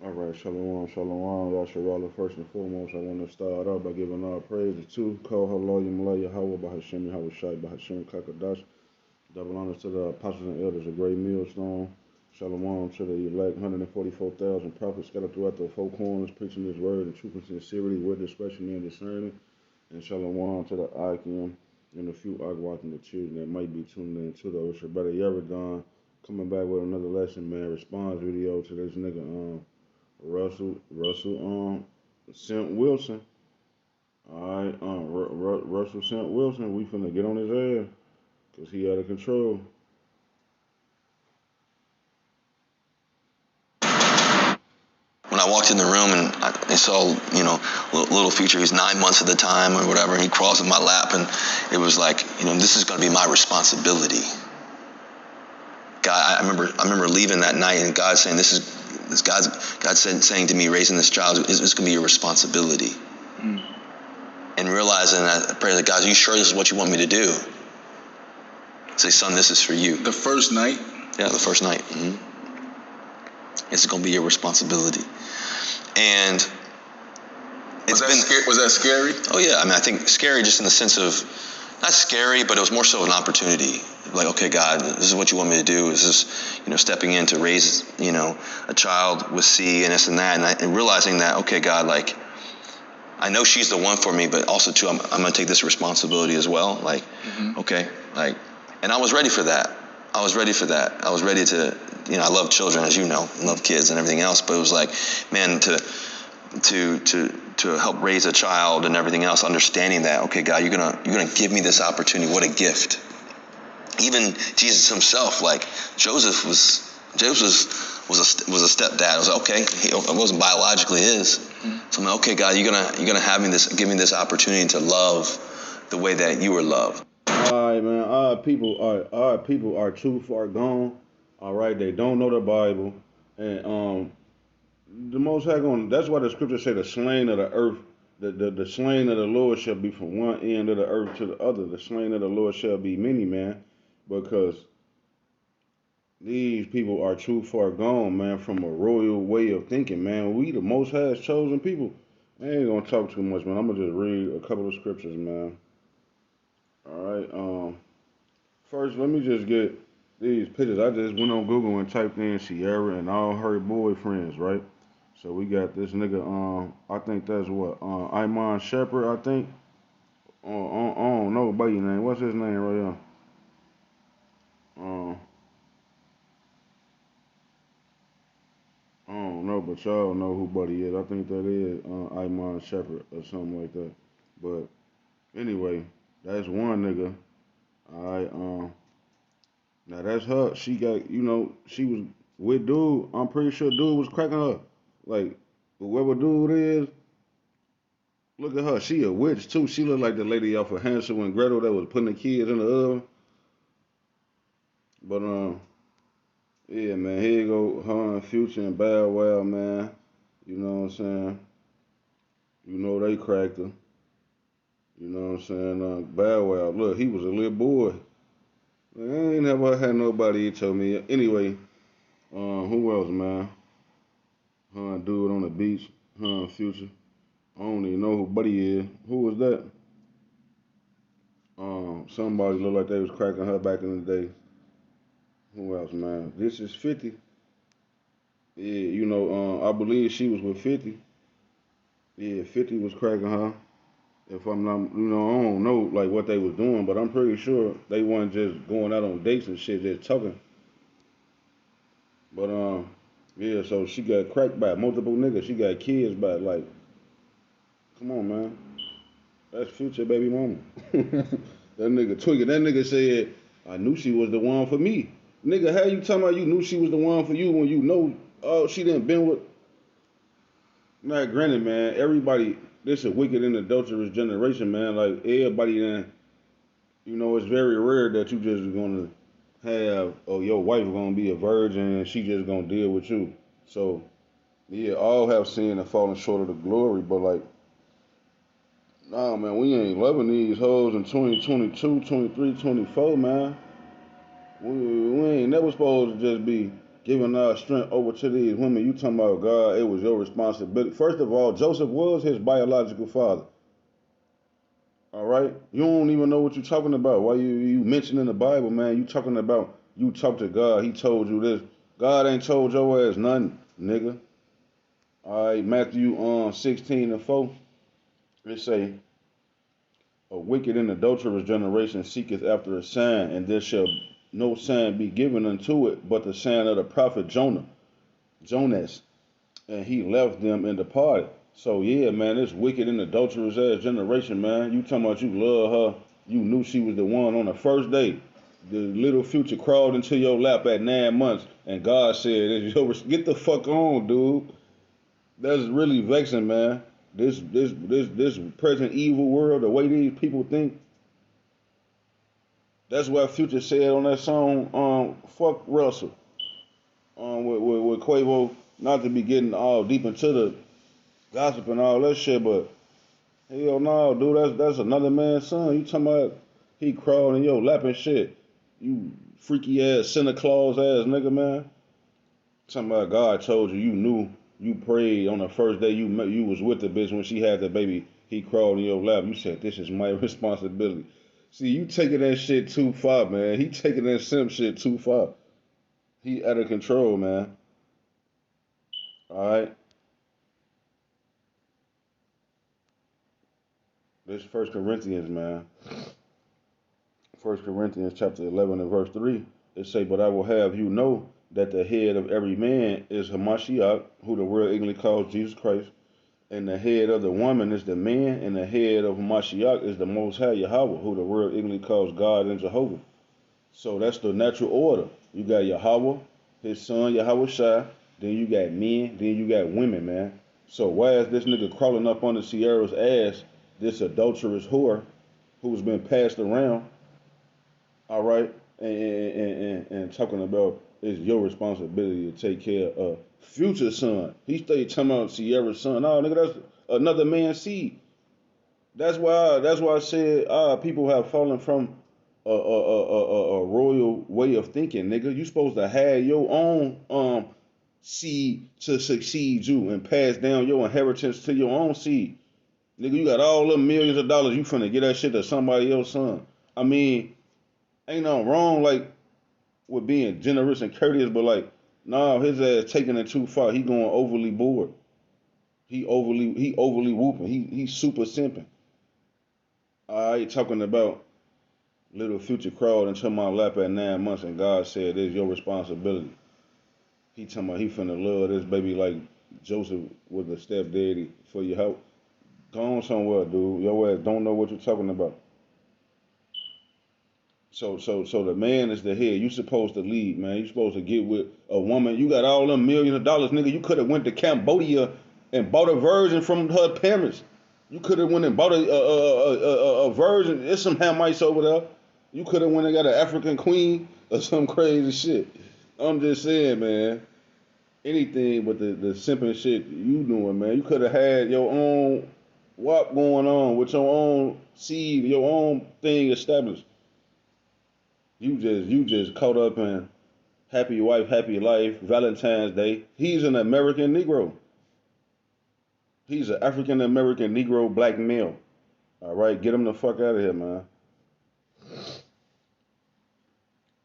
All right, shalom, shalom. Yasharala, first and foremost, I want to start out by giving all praises to Ko Halo Yamala Yahweh Bahashim Yahweh Shai Bahashim Kakadash. Double honors to the apostles and elders, a great millstone. Shalom to the elect 144,000 prophets scattered throughout the four corners, preaching this word in truth and sincerity with discretion and discerning. And shalom to the Akim and a few Agwat and the children that might be tuning in to the Oshabata Yaradan. Coming back with another lesson, man. Response video to this nigga, Russell, Simp Wilson. All right, Russell Simp Wilson. We finna get on his ass because he out of control. When I walked in the room and I saw, little feature, he's 9 months at the time or whatever, and he crawls in my lap, and it was like, this is going to be my responsibility. God, I remember leaving that night and God saying, God saying to me, raising this child is going to be your responsibility. Mm. And realizing that, I pray that, God, are you sure this is what you want me to do? Say, son, this is for you. The first night? Yeah, the first night. Mm-hmm. It's going to be your responsibility. And was that scary? Oh, yeah. I think scary just in the sense of, not scary, but it was more so an opportunity. Like, okay, God, this is what you want me to do. This is, stepping in to raise, a child with C and this and that. And realizing that, okay, God, like, I know she's the one for me, but also, too, I'm going to take this responsibility as well. Like, okay, like, and I was ready for that. I was ready to, I love children, as you know, I love kids and everything else, but it was like, man, to help raise a child and everything else, understanding that, okay, God, you're gonna give me this opportunity. What a gift. Even Jesus himself, like Joseph was a stepdad. I was like, okay, it wasn't biologically his. So I'm like, okay, God, you're gonna give me this opportunity to love the way that you were loved. All right, man. Our people are too far gone. All right, they don't know the Bible, and the Most High going. That's why the scriptures say the slain of the earth, the slain of the Lord shall be from one end of the earth to the other. The slain of the Lord shall be many, man, because these people are too far gone, man, from a royal way of thinking, man. We the Most High's chosen people. I ain't gonna talk too much, man. I'm gonna just read a couple of scriptures, man. All right. First, let me just get these pictures. I just went on Google and typed in Sierra and all her boyfriends, right? So we got this nigga, I think that's what, Iman Shepherd, I think. I don't know buddy name. What's his name right here? I don't know, but y'all know who Buddy is. I think that is Iman Shepherd or something like that. But anyway, that's one nigga. All right. Now that's her. She got, she was with dude. I'm pretty sure dude was cracking her. Like, whoever dude is, look at her. She a witch too. She look like the lady off of Hansel and Gretel that was putting the kids in the oven. But yeah, man. Here you go, her and Future and Bow Wow, man. You know what I'm saying? You know they cracked her. You know what I'm saying? Bow Wow, look, he was a little boy. I ain't never had nobody tell me. Anyway, who else, man? Dude on the beach. Future. I don't even know who Buddy is. Who was that? Somebody looked like they was cracking her back in the day. Who else, man? This is 50. Yeah, I believe she was with 50. Yeah, 50 was cracking her. If I'm not, I don't know like what they was doing, but I'm pretty sure they weren't just going out on dates and shit, just talking. But yeah, so she got cracked by multiple niggas. She got kids by like, come on, man, that's Future baby mama. That nigga tweaking. That nigga said, I knew she was the one for me. Nigga, how you talking about you knew she was the one for you when you know she didn't been with? Not granted, man. Everybody, this a wicked and adulterous generation, man. Like everybody, then, it's very rare that you just gonna have, your wife gonna be a virgin and she just gonna deal with you. So, yeah, all have sinned and fallen short of the glory. But like, nah, man, we ain't loving these hoes in 2022, 23, 24, man. We ain't never supposed to just be giving our strength over to these women. You talking about God, it was your responsibility. First of all, Joseph was his biological father. All right? You don't even know what you're talking about. Why you mentioning the Bible, man? You talking about you talk to God. He told you this. God ain't told your ass nothing, nigga. All right, Matthew 16:4. It say, a wicked and adulterous generation seeketh after a sign, and there shall no sign be given unto it, but the sign of the prophet Jonas. And he left them and departed. So yeah, man, this wicked and adulterous ass generation, man. You talking about you love her, you knew she was the one on the first day. The little future crawled into your lap at 9 months, and God said, "Get the fuck on, dude." That's really vexing, man. This present evil world, the way these people think. That's what Future said on that song, "Fuck Russell," with Quavo. Not to be getting all deep into the gossip and all that shit, but hell no, dude, that's another man's son. You talking about he crawled in your lap and shit? You freaky ass Santa Claus ass nigga, man. Talking about God told you, you knew, you prayed on the first day you was with the bitch when she had the baby. He crawled in your lap. You said this is my responsibility. See, you taking that shit too far, man. He taking that simp shit too far. He out of control, man. All right. This First Corinthians, man. 1 Corinthians chapter 11 and verse 3. It say, but I will have you know that the head of every man is Hamashiach, who the world ignorantly calls Jesus Christ. And the head of the woman is the man, and the head of Hamashiach is the Most High Yahweh, who the world ignorantly calls God and Jehovah. So that's the natural order. You got Yahweh, his son Yahweh Shai, then you got men, then you got women, man. So why is this nigga crawling up under Sierra's ass, this adulterous whore who's been passed around, all right, and talking about it's your responsibility to take care of future son. He stayed talking about Sierra's son. No, nigga, that's another man's seed. That's why I said people have fallen from a royal way of thinking, nigga. You supposed to have your own seed to succeed you and pass down your inheritance to your own seed. Nigga, you got all them millions of dollars, you finna get that shit to somebody else's son. I mean, ain't nothing wrong like with being generous and courteous, but like, nah, his ass taking it too far. He going overly bored. He overly whooping. He's super simping. I ain't talking about little future crawled into my lap at 9 months, and God said it's your responsibility. He talking about he finna love this baby like Joseph was a stepdaddy for your help. Go on somewhere, dude. Your ass don't know what you're talking about. So the man is the head. You supposed to lead, man. You supposed to get with a woman. You got all them millions of dollars, nigga. You could have went to Cambodia and bought a virgin from her parents. You could have went and bought a virgin. There's some Hamites over there. You could have went and got an African queen or some crazy shit. I'm just saying, man. Anything but the simping shit you doing, man. You could have had your own walk going on with your own seed, your own thing established. You just caught up in happy wife, happy life, Valentine's Day. He's an American Negro. He's an African American Negro black male. All right, get him the fuck out of here, man.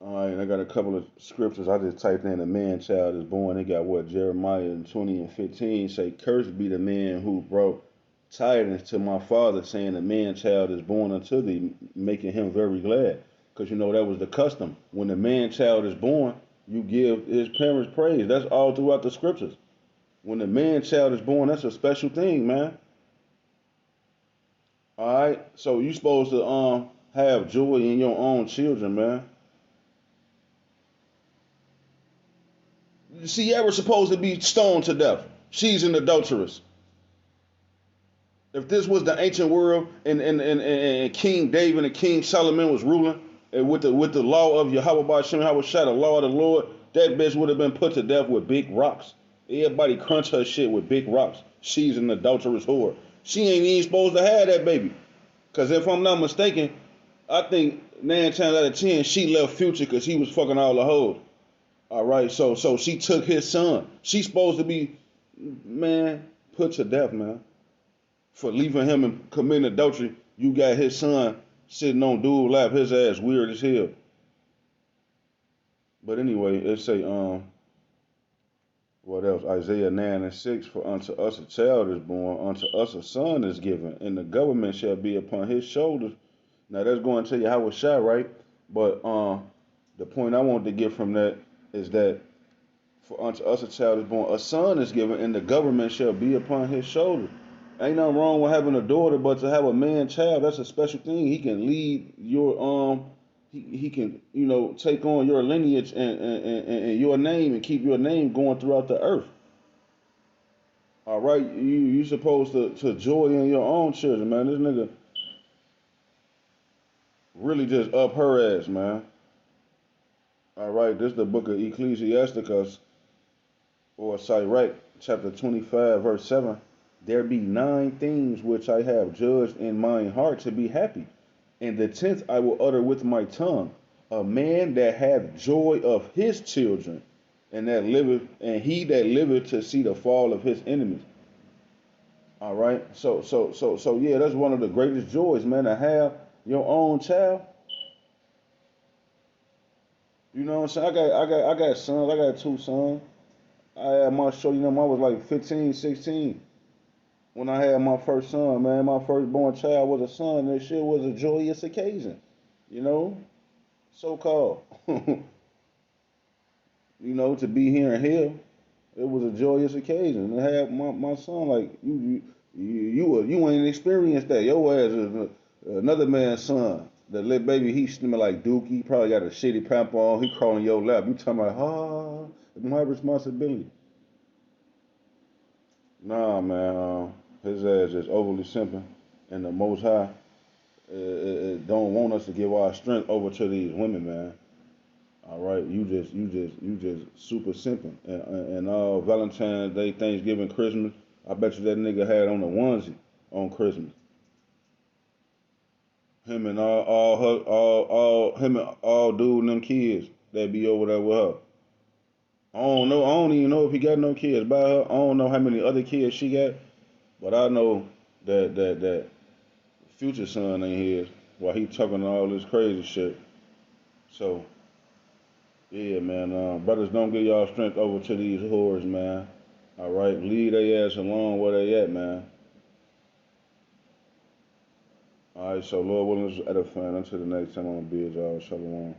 All right, I got a couple of scriptures. I just typed in a man child is born. They got what Jeremiah 20 and 15 say, "Cursed be the man who brought tidings to my father, saying a man child is born unto thee, making him very glad." Because you know that was the custom. When the man child is born, you give his parents praise. That's all throughout the scriptures. When the man child is born, that's a special thing, man. All right, so you supposed to have joy in your own children, man. Sierra's supposed to be stoned to death. She's an adulteress. If this was the ancient world and King David and King Solomon was ruling and with the law of Yahweh Ba'Shem Yahushua, the law of the Lord, that bitch would have been put to death with big rocks. Everybody crunch her shit with big rocks. She's an adulterous whore. She ain't even supposed to have that baby. Because if I'm not mistaken, I think 9 times out of 10, she left Future because he was fucking all the hoes. All right, so she took his son. She's supposed to be, man, put to death, man, for leaving him and committing adultery. You got his son sitting on dude lap, his ass weird as hell. But anyway, it say what else? Isaiah 9:6. For unto us a child is born, unto us a son is given, and the government shall be upon his shoulders. Now that's going to tell you how it's shot, right? But the point I want to get from that is that for unto us a child is born, a son is given, and the government shall be upon his shoulders. Ain't nothing wrong with having a daughter, but to have a man child, that's a special thing. He can lead your he can, take on your lineage and your name and keep your name going throughout the earth. All right, you supposed to joy in your own children, man. This nigga really just up her ass, man. All right, this is the book of Ecclesiasticus or Sirach, chapter 25, verse 7. There be 9 things which I have judged in mine heart to be happy, and the 10th I will utter with my tongue. A man that hath joy of his children, and he that liveth to see the fall of his enemies. All right. So yeah, that's one of the greatest joys, man, to have your own child. You know what I'm saying? I got sons. I got 2 sons. I had my show, I was like 15, 16 when I had my first son, man. My firstborn child was a son. That shit was a joyous occasion, you know, so called. To be here and here, it was a joyous occasion. To have my son, like you ain't experienced that. Your ass is another man's son. The little baby, he smelling like Dookie. He probably got a shitty pamper on. He crawling your lap. You talking about, it's my responsibility. Nah, man. His ass is overly simping, and the Most High don't want us to give our strength over to these women, man. All right, you just super simping, and Valentine's Day, Thanksgiving, Christmas. I bet you that nigga had on a onesie on Christmas. Him and him and all dude and them kids that be over there with her. I don't know. I don't even know if he got no kids by her. I don't know how many other kids she got, but I know that future son ain't his. While he talking all this crazy shit. So yeah, man. Brothers, don't give y'all strength over to these whores, man. All right, leave their ass alone where they at, man. All right, so Lord willing, this is edifying. Until the next time, I'm gonna be at y'all. Shalom.